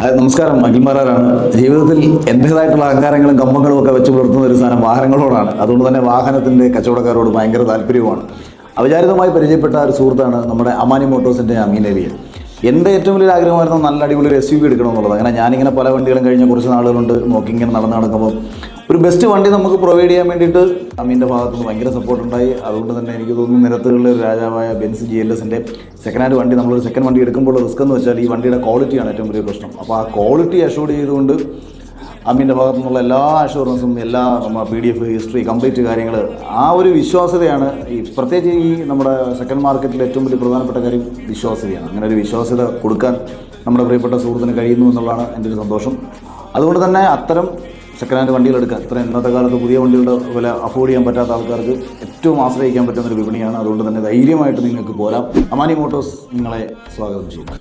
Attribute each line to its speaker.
Speaker 1: നമസ്കാരം, അഖിൽമാരാണ്. ജീവിതത്തിൽ എൻ്റേതായിട്ടുള്ള അഹങ്കാരങ്ങളും കമ്പങ്ങളും ഒക്കെ വെച്ച് പുലർത്തുന്ന ഒരു സാധനം വാഹനങ്ങളോടാണ്. അതുകൊണ്ട് തന്നെ വാഹനത്തിൻ്റെ കച്ചവടക്കാരോട് ഭയങ്കര താല്പര്യവുമാണ്. അവിചാരിതമായി പരിചയപ്പെട്ട ഒരു സുഹൃത്താണ് നമ്മുടെ അമാനി മോട്ടോഴ്സിൻ്റെ അമീൻ അലിയെ. എൻ്റെ ഏറ്റവും വലിയ ആഗ്രഹമായിരുന്നു നല്ല അടിപൊളി ഒരു SUV എടുക്കണമെന്നുള്ളത്. അങ്ങനെ ഞാനിങ്ങനെ പല വണ്ടികളും കഴിഞ്ഞ കുറച്ച് നാളുകളുണ്ട് നോക്കി ഇങ്ങനെ നടക്കുമ്പോൾ ഒരു ബെസ്റ്റ് വണ്ടി നമുക്ക് പ്രൊവൈഡ് ചെയ്യാൻ വേണ്ടിയിട്ട് അമീൻ്റെ ഭാഗത്തുനിന്ന് ഭയങ്കര സപ്പോർട്ടുണ്ടായി. അതുകൊണ്ട് തന്നെ എനിക്ക് തോന്നുന്നു നിരത്തുകളിലെ ഒരു രാജാവായ ബെൻസ് GLSൻ്റെ സെക്കൻഡ് ഹാൻഡ് വണ്ടി, നമ്മളൊരു സെക്കൻഡ് വണ്ടി എടുക്കുമ്പോൾ റിസ്ക് എന്ന് വെച്ചാൽ ഈ വണ്ടിയുടെ ക്വാളിറ്റിയാണ് ഏറ്റവും വലിയ പ്രശ്നം. അപ്പോൾ ആ ക്വാളിറ്റി അഷ്യൂർഡ് ചെയ്തുകൊണ്ട് അമീൻ്റെ ഭാഗത്തു നിന്നുള്ള എല്ലാ അഷുറൻസും, എല്ലാ PDF ഹിസ്റ്ററി, കംപ്ലീറ്റ് കാര്യങ്ങൾ, ആ ഒരു വിശ്വാസ്യതയാണ് ഈ പ്രത്യേകിച്ച് ഈ നമ്മുടെ സെക്കൻഡ് മാർക്കറ്റിൽ ഏറ്റവും വലിയ പ്രധാനപ്പെട്ട കാര്യം വിശ്വാസ്യതയാണ്. അങ്ങനെ ഒരു വിശ്വാസ്യത കൊടുക്കാൻ നമ്മുടെ പ്രിയപ്പെട്ട സുഹൃത്തിന് കഴിയുന്നു എന്നുള്ളതാണ് എൻ്റെ ഒരു സന്തോഷം. അതുകൊണ്ട് തന്നെ അത്തരം സെക്കൻഡ് ഹാൻഡ് വണ്ടികളെടുക്കാൻ, ഇത്ര ഇന്നത്തെ കാലത്ത് പുതിയ വണ്ടികളുടെ വില അഫോർഡ് ചെയ്യാൻ പറ്റാത്ത ആൾക്കാർക്ക് ഏറ്റവും ആശ്രയിക്കാൻ പറ്റുന്നൊരു വിപണിയാണ്. അതുകൊണ്ട് തന്നെ ധൈര്യമായിട്ട് നിങ്ങൾക്ക് പോരാം. അമാനി മോട്ടോഴ്സ് നിങ്ങളെ സ്വാഗതം ചെയ്യുന്നു.